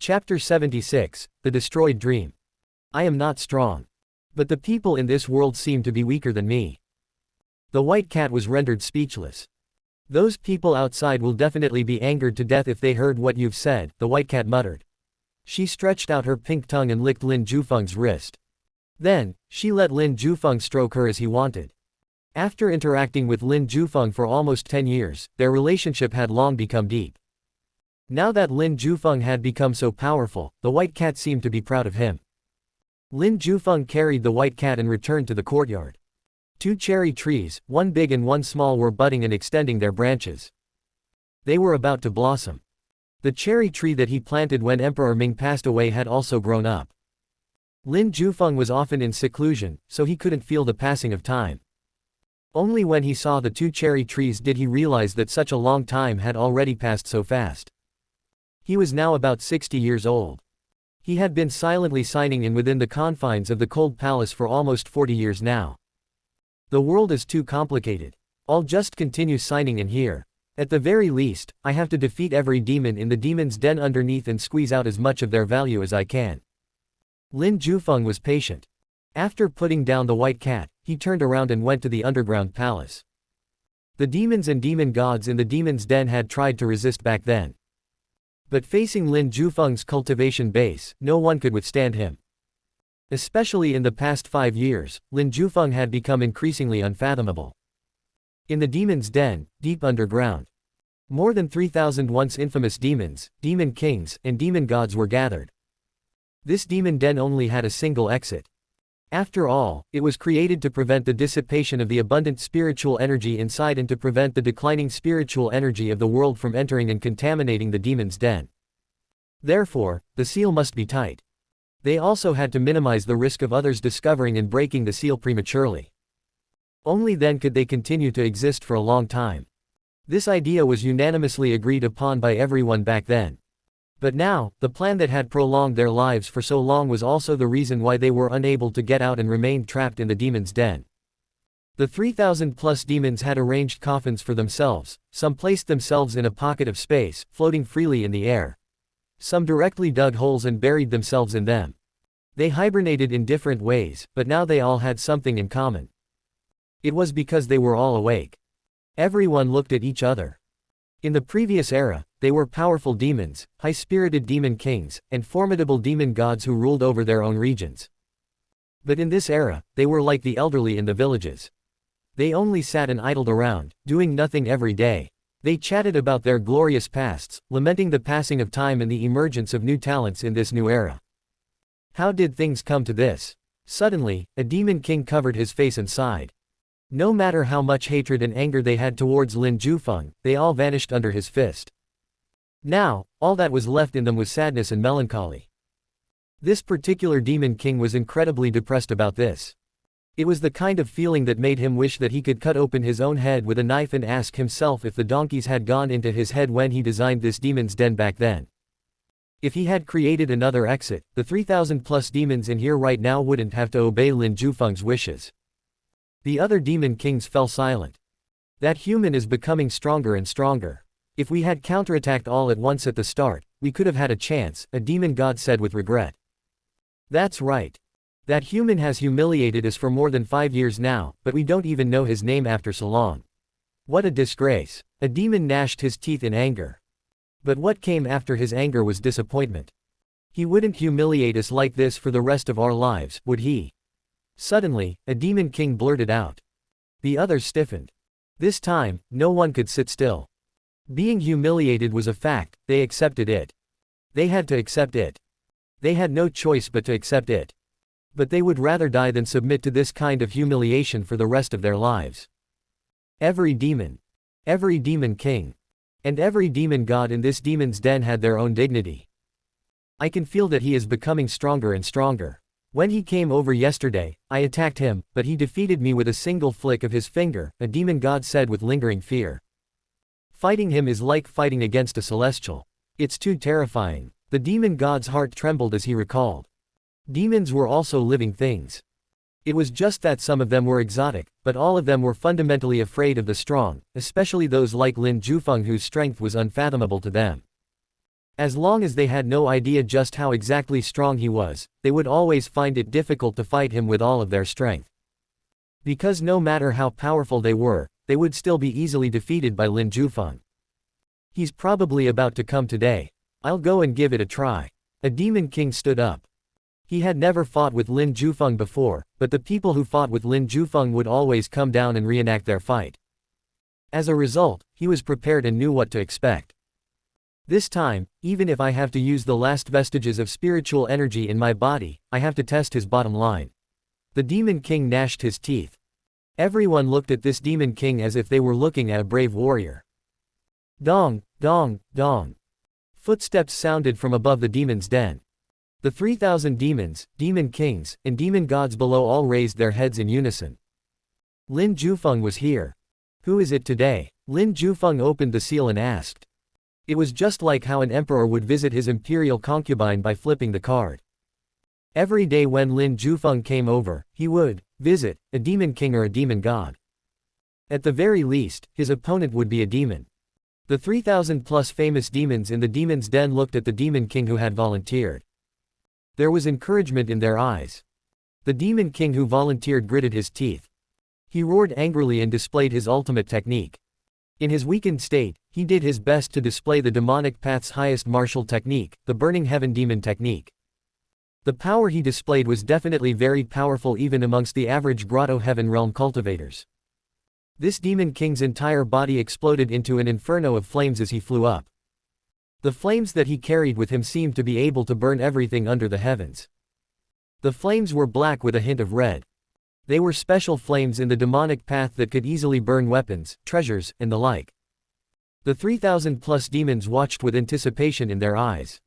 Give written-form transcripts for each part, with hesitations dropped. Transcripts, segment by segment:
Chapter 76, The Destroyed Dream. I am not strong. But the people in this world seem to be weaker than me. The white cat was rendered speechless. Those people outside will definitely be angered to death if they heard what you've said, the white cat muttered. She stretched out her pink tongue and licked Lin Jufeng's wrist. Then, she let Lin Jufeng stroke her as he wanted. After interacting with Lin Jufeng for almost 10 years, their relationship had long become deep. Now that Lin Jufeng had become so powerful, the white cat seemed to be proud of him. Lin Jufeng carried the white cat and returned to the courtyard. 2 cherry trees, one big and one small, were budding and extending their branches. They were about to blossom. The cherry tree that he planted when Emperor Ming passed away had also grown up. Lin Jufeng was often in seclusion, so he couldn't feel the passing of time. Only when he saw the 2 cherry trees did he realize that such a long time had already passed so fast. He was now about 60 years old. He had been silently signing in within the confines of the cold palace for almost 40 years now. The world is too complicated. I'll just continue signing in here. At the very least, I have to defeat every demon in the demon's den underneath and squeeze out as much of their value as I can. Lin Jufeng was patient. After putting down the white cat, he turned around and went to the underground palace. The demons and demon gods in the demon's den had tried to resist back then. But facing Lin Jufeng's cultivation base, no one could withstand him. Especially in the past 5 years, Lin Jufeng had become increasingly unfathomable. In the demon's den, deep underground, more than 3,000 once infamous demons, demon kings, and demon gods were gathered. This demon den only had a single exit. After all, it was created to prevent the dissipation of the abundant spiritual energy inside and to prevent the declining spiritual energy of the world from entering and contaminating the demon's den. Therefore, the seal must be tight. They also had to minimize the risk of others discovering and breaking the seal prematurely. Only then could they continue to exist for a long time. This idea was unanimously agreed upon by everyone back then. But now, the plan that had prolonged their lives for so long was also the reason why they were unable to get out and remained trapped in the demon's den. The 3,000 plus demons had arranged coffins for themselves, some placed themselves in a pocket of space, floating freely in the air. Some directly dug holes and buried themselves in them. They hibernated in different ways, but now they all had something in common. It was because they were all awake. Everyone looked at each other. In the previous era, they were powerful demons, high-spirited demon kings, and formidable demon gods who ruled over their own regions. But in this era, they were like the elderly in the villages. They only sat and idled around, doing nothing every day. They chatted about their glorious pasts, lamenting the passing of time and the emergence of new talents in this new era. How did things come to this? Suddenly, a demon king covered his face and sighed. No matter how much hatred and anger they had towards Lin Jufeng, they all vanished under his fist. Now, all that was left in them was sadness and melancholy. This particular demon king was incredibly depressed about this. It was the kind of feeling that made him wish that he could cut open his own head with a knife and ask himself if the donkeys had gone into his head when he designed this demon's den back then. If he had created another exit, the 3,000 plus demons in here right now wouldn't have to obey Lin Jufeng's wishes. The other demon kings fell silent. That human is becoming stronger and stronger. If we had counterattacked all at once at the start, we could have had a chance, a demon god said with regret. That's right. That human has humiliated us for more than 5 years now, but we don't even know his name after so long. What a disgrace. A demon gnashed his teeth in anger. But what came after his anger was disappointment. He wouldn't humiliate us like this for the rest of our lives, would he? Suddenly, a demon king blurted out. The others stiffened. This time, no one could sit still. Being humiliated was a fact, they accepted it. They had to accept it. They had no choice but to accept it. But they would rather die than submit to this kind of humiliation for the rest of their lives. Every demon king, and every demon god in this demon's den had their own dignity. I can feel that he is becoming stronger and stronger. When he came over yesterday, I attacked him, but he defeated me with a single flick of his finger, a demon god said with lingering fear. Fighting him is like fighting against a celestial. It's too terrifying. The demon god's heart trembled as he recalled. Demons were also living things. It was just that some of them were exotic, but all of them were fundamentally afraid of the strong, especially those like Lin Jufeng whose strength was unfathomable to them. As long as they had no idea just how exactly strong he was, they would always find it difficult to fight him with all of their strength. Because no matter how powerful they were, they would still be easily defeated by Lin Jufeng. He's probably about to come today. I'll go and give it a try. A demon king stood up. He had never fought with Lin Jufeng before, but the people who fought with Lin Jufeng would always come down and reenact their fight. As a result, he was prepared and knew what to expect. This time, even if I have to use the last vestiges of spiritual energy in my body, I have to test his bottom line. The demon king gnashed his teeth. Everyone looked at this demon king as if they were looking at a brave warrior. Dong, dong, dong. Footsteps sounded from above the demon's den. The 3,000 demons, demon kings, and demon gods below all raised their heads in unison. Lin Jufeng was here. Who is it today? Lin Jufeng opened the seal and asked. It was just like how an emperor would visit his imperial concubine by flipping the card. Every day when Lin Jufeng came over, he would visit a demon king or a demon god. At the very least, his opponent would be a demon. The 3,000 plus famous demons in the demon's den looked at the demon king who had volunteered. There was encouragement in their eyes. The demon king who volunteered gritted his teeth. He roared angrily and displayed his ultimate technique. In his weakened state, he did his best to display the demonic path's highest martial technique, the Burning Heaven Demon technique. The power he displayed was definitely very powerful even amongst the average Grotto Heaven realm cultivators. This demon king's entire body exploded into an inferno of flames as he flew up. The flames that he carried with him seemed to be able to burn everything under the heavens. The flames were black with a hint of red. They were special flames in the demonic path that could easily burn weapons, treasures, and the like. The 3,000 plus demons watched with anticipation in their eyes.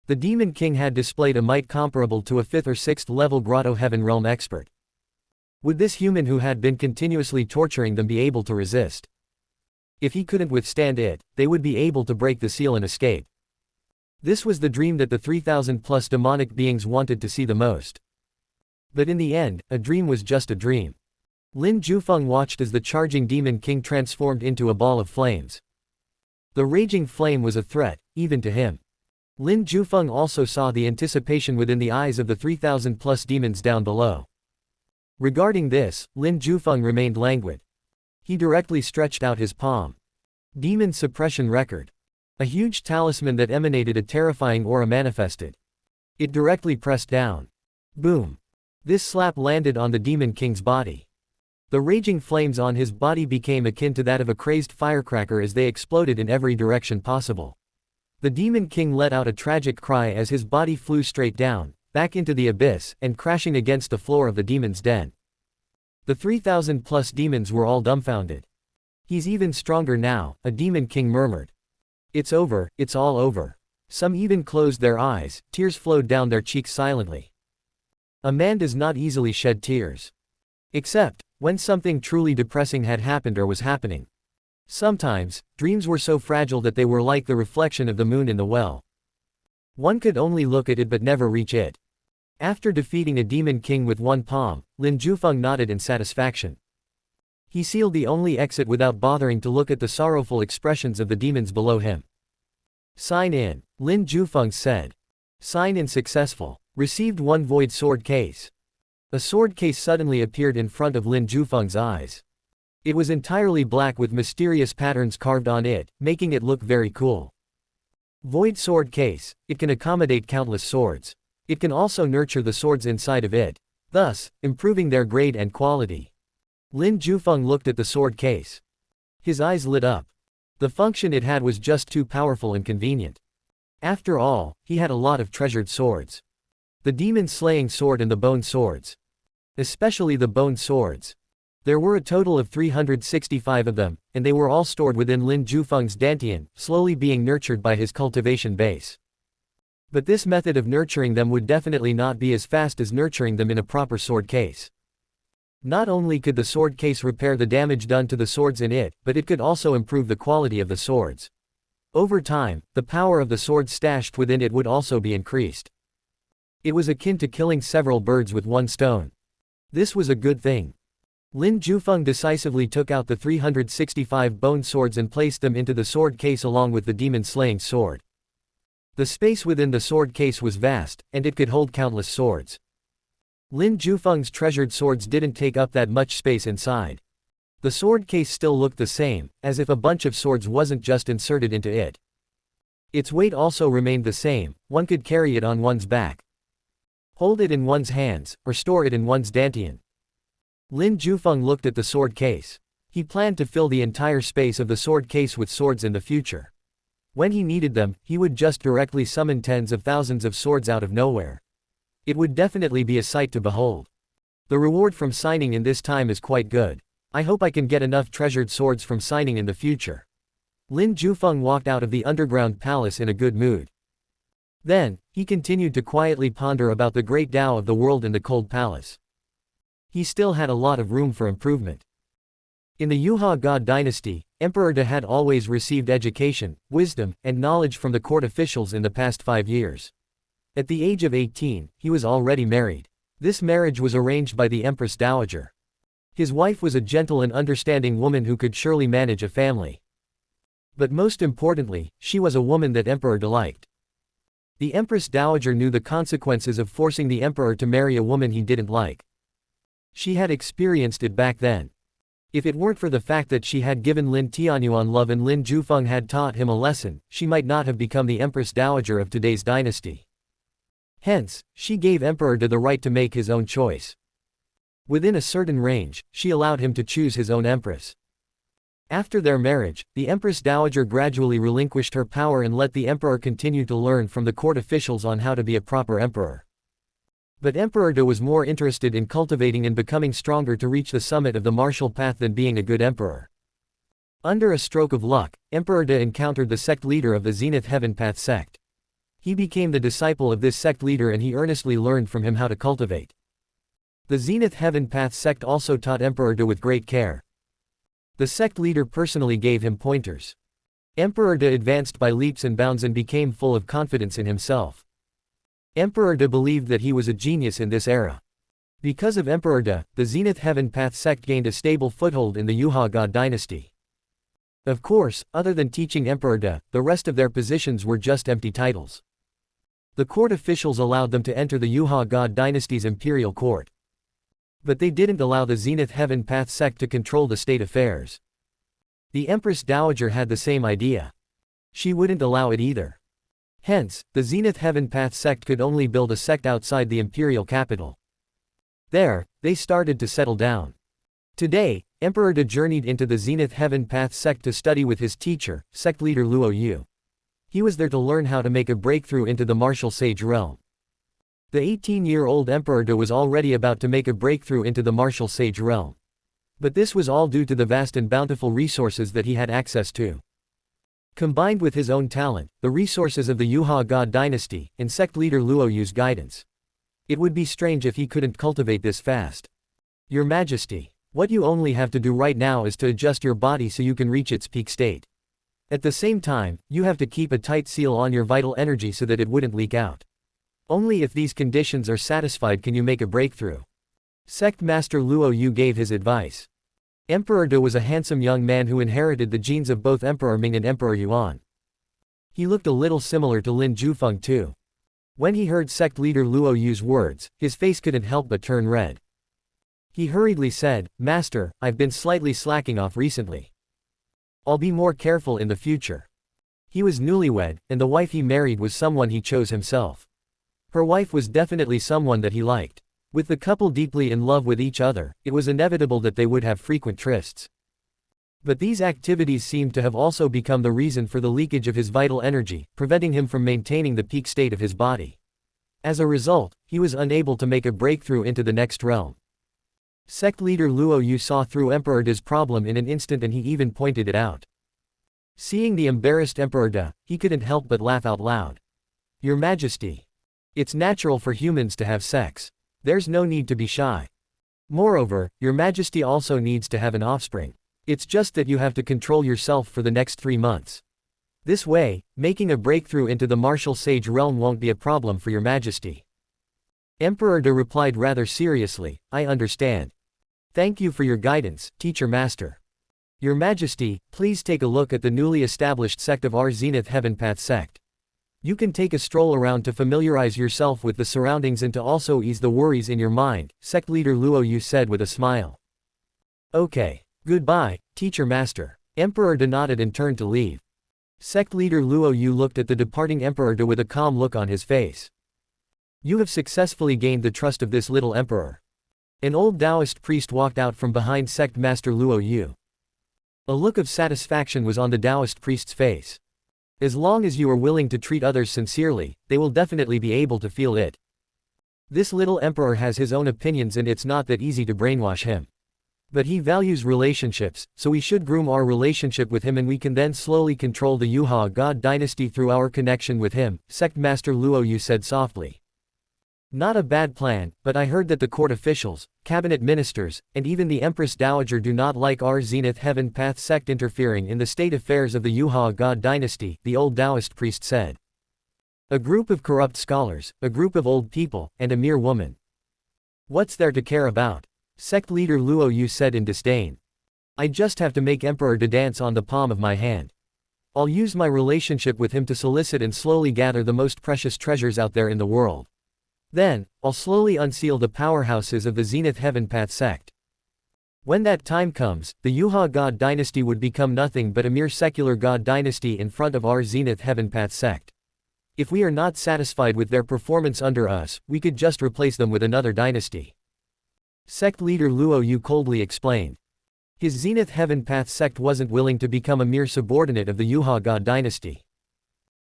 The demon king had displayed a might comparable to a 5th or 6th level Grotto Heaven realm expert. Would this human who had been continuously torturing them be able to resist? If he couldn't withstand it, they would be able to break the seal and escape. This was the dream that the 3,000 plus demonic beings wanted to see the most. But in the end, a dream was just a dream. Lin Jufeng watched as the charging demon king transformed into a ball of flames. The raging flame was a threat, even to him. Lin Jufeng also saw the anticipation within the eyes of the 3,000 plus demons down below. Regarding this, Lin Jufeng remained languid. He directly stretched out his palm. Demon suppression record. A huge talisman that emanated a terrifying aura manifested. It directly pressed down. Boom. This slap landed on the demon king's body. The raging flames on his body became akin to that of a crazed firecracker as they exploded in every direction possible. The demon king let out a tragic cry as his body flew straight down, back into the abyss, and crashing against the floor of the demon's den. The 3,000 plus demons were all dumbfounded. He's even stronger now, a demon king murmured. It's over, it's all over. Some even closed their eyes, tears flowed down their cheeks silently. A man does not easily shed tears. Except, when something truly depressing had happened or was happening. Sometimes, dreams were so fragile that they were like the reflection of the moon in the well. One could only look at it but never reach it. After defeating a demon king with one palm, Lin Jufeng nodded in satisfaction. He sealed the only exit without bothering to look at the sorrowful expressions of the demons below him. Sign in, Lin Jufeng said. Sign in successful. Received one void sword case. A sword case suddenly appeared in front of Lin Jufeng's eyes. It was entirely black with mysterious patterns carved on it, making it look very cool. Void sword case. It can accommodate countless swords. It can also nurture the swords inside of it, thus, improving their grade and quality. Lin Jufeng looked at the sword case. His eyes lit up. The function it had was just too powerful and convenient. After all, he had a lot of treasured swords. The demon-slaying sword and the bone swords. Especially the bone swords. There were a total of 365 of them, and they were all stored within Lin Jufeng's dantian, slowly being nurtured by his cultivation base. But this method of nurturing them would definitely not be as fast as nurturing them in a proper sword case. Not only could the sword case repair the damage done to the swords in it, but it could also improve the quality of the swords. Over time, the power of the swords stashed within it would also be increased. It was akin to killing several birds with one stone. This was a good thing. Lin Jufeng decisively took out the 365 bone swords and placed them into the sword case along with the demon-slaying sword. The space within the sword case was vast, and it could hold countless swords. Lin Jufeng's treasured swords didn't take up that much space inside. The sword case still looked the same, as if a bunch of swords wasn't just inserted into it. Its weight also remained the same, one could carry it on one's back, hold it in one's hands, or store it in one's dantian. Lin Jufeng looked at the sword case. He planned to fill the entire space of the sword case with swords in the future. When he needed them, he would just directly summon tens of thousands of swords out of nowhere. It would definitely be a sight to behold. The reward from signing in this time is quite good. I hope I can get enough treasured swords from signing in the future. Lin Jufeng walked out of the underground palace in a good mood. Then, he continued to quietly ponder about the great Tao of the world in the cold palace. He still had a lot of room for improvement. In the Yuha God dynasty, Emperor De had always received education, wisdom, and knowledge from the court officials in the past 5 years. At the age of 18, he was already married. This marriage was arranged by the Empress Dowager. His wife was a gentle and understanding woman who could surely manage a family. But most importantly, she was a woman that Emperor De liked. The Empress Dowager knew the consequences of forcing the Emperor to marry a woman he didn't like. She had experienced it back then. If it weren't for the fact that she had given Lin Tianyuan love and Lin Jufeng had taught him a lesson, she might not have become the Empress Dowager of today's dynasty. Hence, she gave Emperor De the right to make his own choice. Within a certain range, she allowed him to choose his own empress. After their marriage, the Empress Dowager gradually relinquished her power and let the emperor continue to learn from the court officials on how to be a proper emperor. But Emperor De was more interested in cultivating and becoming stronger to reach the summit of the martial path than being a good emperor. Under a stroke of luck, Emperor De encountered the sect leader of the Zenith Heaven Path sect. He became the disciple of this sect leader and he earnestly learned from him how to cultivate. The Zenith Heaven Path sect also taught Emperor De with great care. The sect leader personally gave him pointers. Emperor De advanced by leaps and bounds and became full of confidence in himself. Emperor De believed that he was a genius in this era. Because of Emperor De, the Zenith Heaven Path sect gained a stable foothold in the Yuha God dynasty. Of course, other than teaching Emperor De, the rest of their positions were just empty titles. The court officials allowed them to enter the Yuha God dynasty's imperial court. But they didn't allow the Zenith Heaven Path sect to control the state affairs. The Empress Dowager had the same idea. She wouldn't allow it either. Hence, the Zenith Heaven Path sect could only build a sect outside the imperial capital. There, they started to settle down. Today, Emperor De journeyed into the Zenith Heaven Path sect to study with his teacher, sect leader Luo Yu. He was there to learn how to make a breakthrough into the martial sage realm. The 18-year-old Emperor De was already about to make a breakthrough into the martial sage realm. But this was all due to the vast and bountiful resources that he had access to. Combined with his own talent, the resources of the Yuha God dynasty, and sect leader Luo Yu's guidance. It would be strange if he couldn't cultivate this fast. Your Majesty, what you only have to do right now is to adjust your body so you can reach its peak state. At the same time, you have to keep a tight seal on your vital energy so that it wouldn't leak out. Only if these conditions are satisfied can you make a breakthrough. Sect Master Luo Yu gave his advice. Emperor De was a handsome young man who inherited the genes of both Emperor Ming and Emperor Yuan. He looked a little similar to Lin Jufeng too. When he heard sect leader Luo Yu's words, his face couldn't help but turn red. He hurriedly said, "Master, I've been slightly slacking off recently. I'll be more careful in the future." He was newlywed, and the wife he married was someone he chose himself. Her wife was definitely someone that he liked. With the couple deeply in love with each other, it was inevitable that they would have frequent trysts. But these activities seemed to have also become the reason for the leakage of his vital energy, preventing him from maintaining the peak state of his body. As a result, he was unable to make a breakthrough into the next realm. Sect leader Luo Yu saw through Emperor De's problem in an instant and he even pointed it out. Seeing the embarrassed Emperor De, he couldn't help but laugh out loud. "Your Majesty. It's natural for humans to have sex. There's no need to be shy. Moreover, Your Majesty also needs to have an offspring. It's just that you have to control yourself for the next 3 months. This way, making a breakthrough into the martial sage realm won't be a problem for Your Majesty." Emperor De replied rather seriously, "I understand. Thank you for your guidance, Teacher Master. Your Majesty, please take a look at the newly established sect of our Zenith Heaven Path sect. You can take a stroll around to familiarize yourself with the surroundings and to also ease the worries in your mind, sect leader Luo Yu said with a smile. Okay. Goodbye, teacher master. Emperor De nodded and turned to leave. Sect leader Luo Yu looked at the departing Emperor De with a calm look on his face. You have successfully gained the trust of this little emperor. An old Taoist priest walked out from behind sect master Luo Yu. A look of satisfaction was on the Taoist priest's face. As long as you are willing to treat others sincerely, they will definitely be able to feel it. This little emperor has his own opinions and it's not that easy to brainwash him. But he values relationships, so we should groom our relationship with him and we can then slowly control the Yuha God dynasty through our connection with him, sect master Luo Yu said softly. Not a bad plan, but I heard that the court officials, cabinet ministers, and even the Empress Dowager do not like our Zenith Heaven Path sect interfering in the state affairs of the Yuha God dynasty, the old Taoist priest said. A group of corrupt scholars, a group of old people, and a mere woman. What's there to care about? Sect leader Luo Yu said in disdain. I just have to make Emperor De dance on the palm of my hand. I'll use my relationship with him to solicit and slowly gather the most precious treasures out there in the world. Then, I'll slowly unseal the powerhouses of the Zenith Heaven Path sect. When that time comes, the Yuha God dynasty would become nothing but a mere secular God dynasty in front of our Zenith Heaven Path sect. If we are not satisfied with their performance under us, we could just replace them with another dynasty. Sect leader Luo Yu coldly explained. His Zenith Heaven Path sect wasn't willing to become a mere subordinate of the Yuha God dynasty.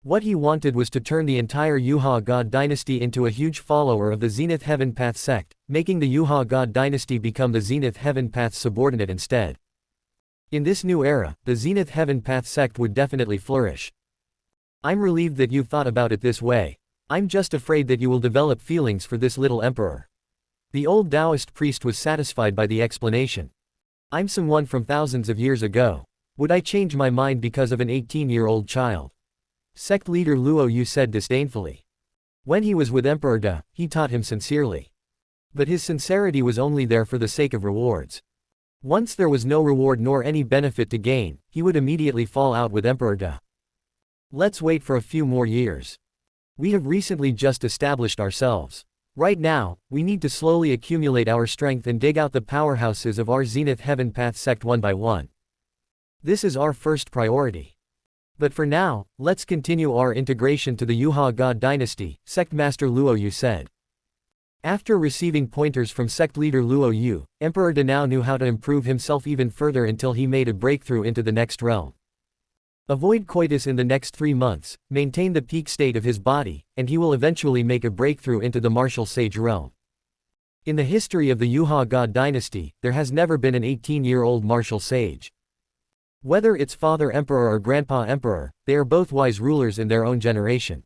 What he wanted was to turn the entire Yuha God dynasty into a huge follower of the Zenith Heaven Path sect, making the Yuha God dynasty become the Zenith Heaven Path subordinate instead. In this new era, the Zenith Heaven Path sect would definitely flourish. I'm relieved that you've thought about it this way. I'm just afraid that you will develop feelings for this little emperor. The old Taoist priest was satisfied by the explanation. I'm someone from thousands of years ago. Would I change my mind because of an 18-year-old child? Sect leader Luo Yu said disdainfully. When he was with Emperor De, he taught him sincerely. But his sincerity was only there for the sake of rewards. Once there was no reward nor any benefit to gain, he would immediately fall out with Emperor De. Let's wait for a few more years. We have recently just established ourselves. Right now, we need to slowly accumulate our strength and dig out the powerhouses of our Zenith Heaven Path sect one by one. This is our first priority. But for now, let's continue our integration to the Yuha God dynasty, sect master Luo Yu said. After receiving pointers from sect leader Luo Yu, Emperor De now knew how to improve himself even further until he made a breakthrough into the next realm. Avoid coitus in the next 3 months, maintain the peak state of his body, and he will eventually make a breakthrough into the martial sage realm. In the history of the Yuha God dynasty, there has never been an 18-year-old martial sage. Whether it's father emperor or grandpa emperor, they are both wise rulers in their own generation.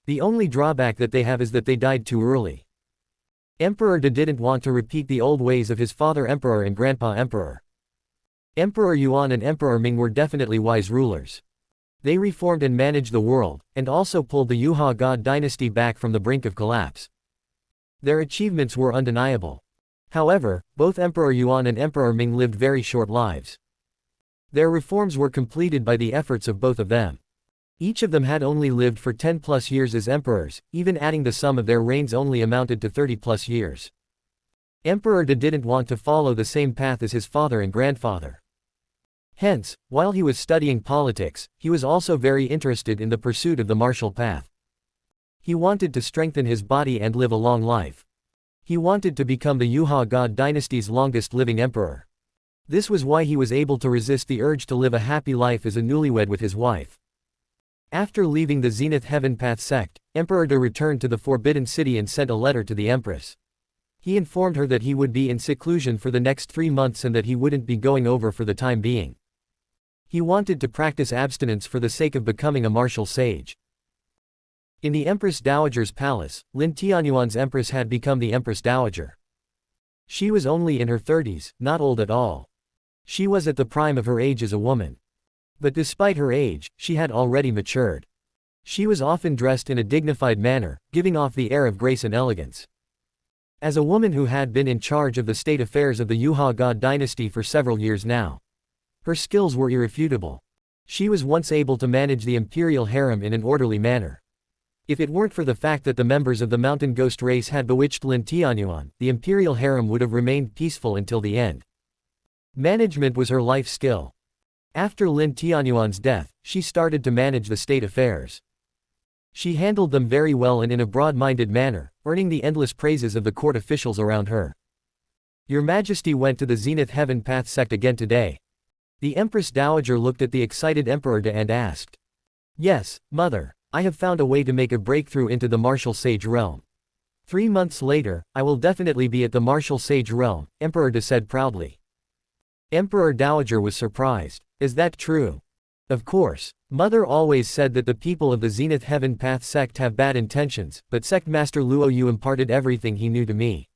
The only drawback that they have is that they died too early. Emperor De didn't want to repeat the old ways of his father emperor and grandpa emperor. Emperor Yuan and Emperor Ming were definitely wise rulers. They reformed and managed the world, and also pulled the Yuha God dynasty back from the brink of collapse. Their achievements were undeniable. However, both Emperor Yuan and Emperor Ming lived very short lives. Their reforms were completed by the efforts of both of them. Each of them had only lived for 10+ years as emperors, even adding the sum of their reigns only amounted to 30+ years. Emperor De didn't want to follow the same path as his father and grandfather. Hence, while he was studying politics, he was also very interested in the pursuit of the martial path. He wanted to strengthen his body and live a long life. He wanted to become the Yuha God dynasty's longest-living emperor. This was why he was able to resist the urge to live a happy life as a newlywed with his wife. After leaving the Zenith Heaven Path sect, Emperor De returned to the Forbidden City and sent a letter to the Empress. He informed her that he would be in seclusion for the next 3 months and that he wouldn't be going over for the time being. He wanted to practice abstinence for the sake of becoming a martial sage. In the Empress Dowager's palace, Lin Tianyuan's empress had become the Empress Dowager. She was only in her 30s, not old at all. She was at the prime of her age as a woman. But despite her age, she had already matured. She was often dressed in a dignified manner, giving off the air of grace and elegance. As a woman who had been in charge of the state affairs of the Yuha God dynasty for several years now, her skills were irrefutable. She was once able to manage the imperial harem in an orderly manner. If it weren't for the fact that the members of the mountain ghost race had bewitched Lin Tianyuan, the imperial harem would have remained peaceful until the end. Management was her life skill. After Lin Tianyuan's death, she started to manage the state affairs. She handled them very well and in a broad-minded manner, earning the endless praises of the court officials around her. Your Majesty went to the Zenith Heaven Path sect again today. The Empress Dowager looked at the excited Emperor Da and asked. Yes, Mother. I have found a way to make a breakthrough into the martial sage realm. 3 months later, I will definitely be at the martial sage realm, Emperor Da said proudly. Emperor Dowager was surprised. Is that true? Of course. Mother always said that the people of the Zenith Heaven Path sect have bad intentions, but Sect Master Luo Yu imparted everything he knew to me.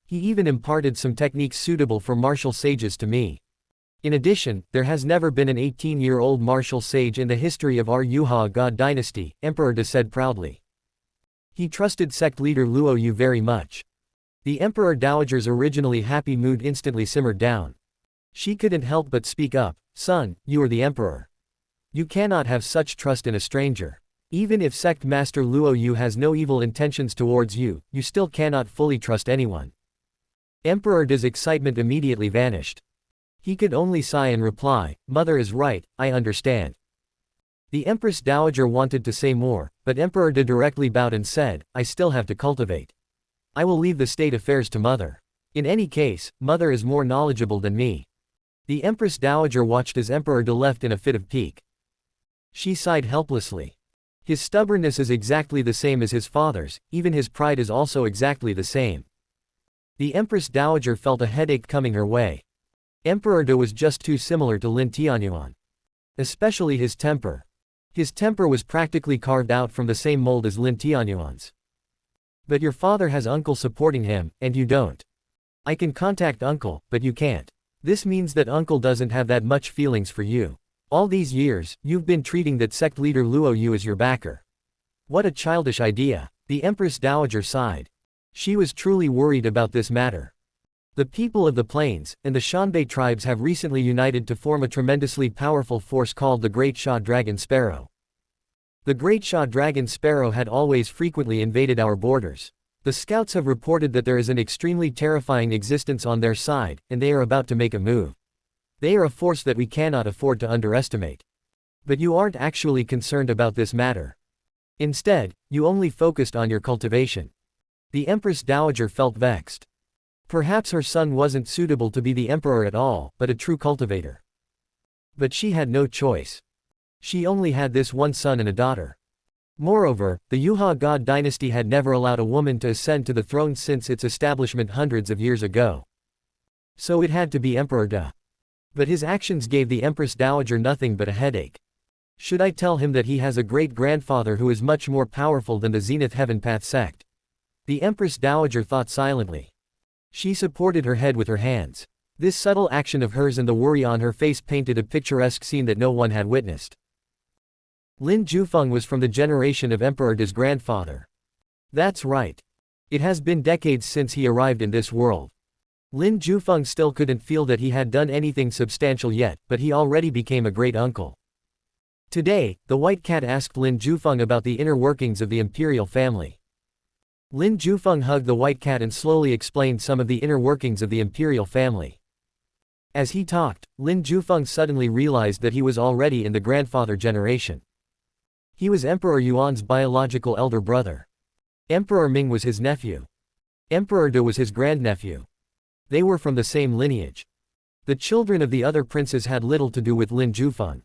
He even imparted some techniques suitable for martial sages to me. In addition, there has never been an 18-year-old martial sage in the history of our Yuha God dynasty, Emperor Da said proudly. He trusted sect leader Luo Yu very much. The Emperor Dowager's originally happy mood instantly simmered down. She couldn't help but speak up. Son, you are the Emperor. You cannot have such trust in a stranger. Even if Sect Master Luo Yu has no evil intentions towards you, you still cannot fully trust anyone. Emperor Da's excitement immediately vanished. He could only sigh and reply, Mother is right, I understand. The Empress Dowager wanted to say more, but Emperor Da directly bowed and said, I still have to cultivate. I will leave the state affairs to Mother. In any case, Mother is more knowledgeable than me. The Empress Dowager watched as Emperor Da left in a fit of pique. She sighed helplessly. His stubbornness is exactly the same as his father's, even his pride is also exactly the same. The Empress Dowager felt a headache coming her way. Emperor Da was just too similar to Lin Tianyuan. Especially his temper. His temper was practically carved out from the same mold as Lin Tianyuan's. But your father has uncle supporting him, and you don't. I can contact uncle, but you can't. This means that uncle doesn't have that much feelings for you. All these years, you've been treating that sect leader Luo Yu as your backer. What a childish idea. The Empress Dowager sighed. She was truly worried about this matter. The people of the plains, and the Shanbei tribes have recently united to form a tremendously powerful force called the Great Sha Dragon Sparrow. The Great Sha Dragon Sparrow had always frequently invaded our borders. The scouts have reported that there is an extremely terrifying existence on their side, and they are about to make a move. They are a force that we cannot afford to underestimate. But you aren't actually concerned about this matter. Instead, you only focused on your cultivation. The Empress Dowager felt vexed. Perhaps her son wasn't suitable to be the emperor at all, but a true cultivator. But she had no choice. She only had this one son and a daughter. Moreover, the Yuha God dynasty had never allowed a woman to ascend to the throne since its establishment hundreds of years ago. So it had to be Emperor Da. But his actions gave the Empress Dowager nothing but a headache. Should I tell him that he has a great-grandfather who is much more powerful than the Zenith Heaven Path sect? The Empress Dowager thought silently. She supported her head with her hands. This subtle action of hers and the worry on her face painted a picturesque scene that no one had witnessed. Lin Jufeng was from the generation of Emperor Da's grandfather. That's right. It has been decades since he arrived in this world. Lin Jufeng still couldn't feel that he had done anything substantial yet, but he already became a great uncle. Today, the White Cat asked Lin Jufeng about the inner workings of the imperial family. Lin Jufeng hugged the White Cat and slowly explained some of the inner workings of the imperial family. As he talked, Lin Jufeng suddenly realized that he was already in the grandfather generation. He was Emperor Yuan's biological elder brother. Emperor Ming was his nephew. Emperor Da was his grandnephew. They were from the same lineage. The children of the other princes had little to do with Lin Jufeng.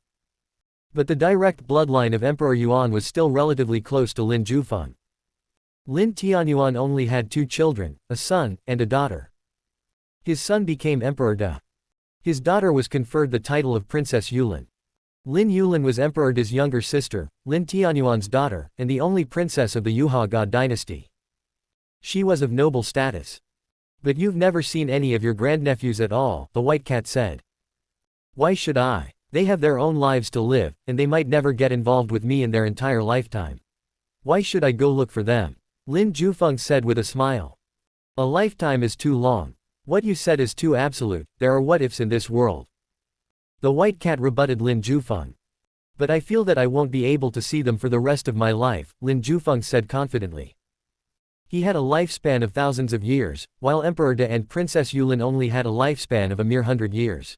But the direct bloodline of Emperor Yuan was still relatively close to Lin Jufeng. Lin Tianyuan only had 2 children, a son, and a daughter. His son became Emperor Da. His daughter was conferred the title of Princess Yulin. Lin Yulin was Emperor Da's younger sister, Lin Tianyuan's daughter, and the only princess of the Yuha God dynasty. She was of noble status. But you've never seen any of your grandnephews at all, the White Cat said. Why should I? They have their own lives to live, and they might never get involved with me in their entire lifetime. Why should I go look for them? Lin Jufeng said with a smile. A lifetime is too long. What you said is too absolute, there are what-ifs in this world. The White Cat rebutted Lin Jufeng. But I feel that I won't be able to see them for the rest of my life, Lin Jufeng said confidently. He had a lifespan of thousands of years, while Emperor De and Princess Yulin only had a lifespan of a mere 100 years.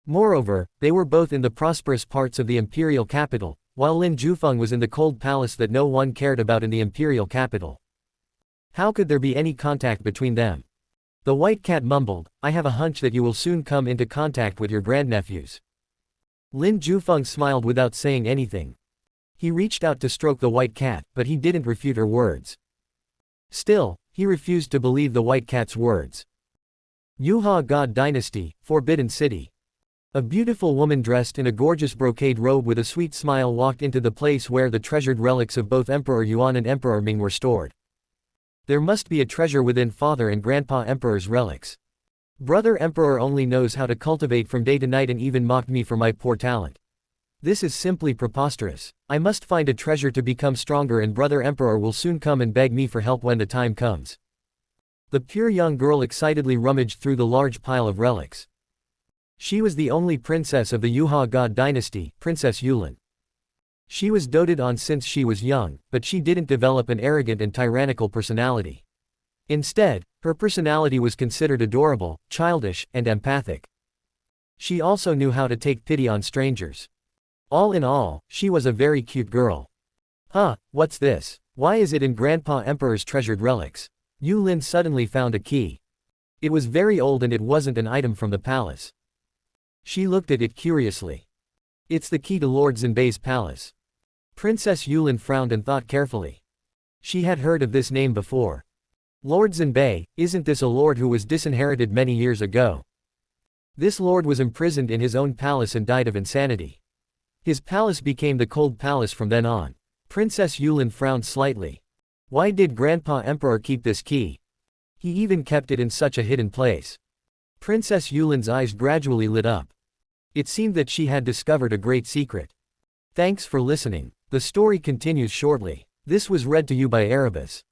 Moreover, they were both in the prosperous parts of the imperial capital, while Lin Jufeng was in the cold palace that no one cared about in the imperial capital. How could there be any contact between them? The white cat mumbled, I have a hunch that you will soon come into contact with your grandnephews. Lin Jufeng smiled without saying anything. He reached out to stroke the white cat, but he didn't refute her words. Still, he refused to believe the white cat's words. Yuha God Dynasty, Forbidden City. A beautiful woman dressed in a gorgeous brocade robe with a sweet smile walked into the place where the treasured relics of both Emperor Yuan and Emperor Ming were stored. There must be a treasure within Father and Grandpa Emperor's relics. Brother Emperor only knows how to cultivate from day to night and even mocked me for my poor talent. This is simply preposterous. I must find a treasure to become stronger, and Brother Emperor will soon come and beg me for help when the time comes. The pure young girl excitedly rummaged through the large pile of relics. She was the only princess of the Yuha God dynasty, Princess Yulin. She was doted on since she was young, but she didn't develop an arrogant and tyrannical personality. Instead, her personality was considered adorable, childish, and empathic. She also knew how to take pity on strangers. All in all, she was a very cute girl. Huh, what's this? Why is it in Grandpa Emperor's treasured relics? Yulin suddenly found a key. It was very old and it wasn't an item from the palace. She looked at it curiously. It's the key to Lord Zhenbei's palace. Princess Yulin frowned and thought carefully. She had heard of this name before. Lord Zhenbei, isn't this a lord who was disinherited many years ago? This lord was imprisoned in his own palace and died of insanity. His palace became the cold palace from then on. Princess Yulin frowned slightly. Why did Grandpa Emperor keep this key? He even kept it in such a hidden place. Princess Yulin's eyes gradually lit up. It seemed that she had discovered a great secret. Thanks for listening. The story continues shortly. This was read to you by Erebus.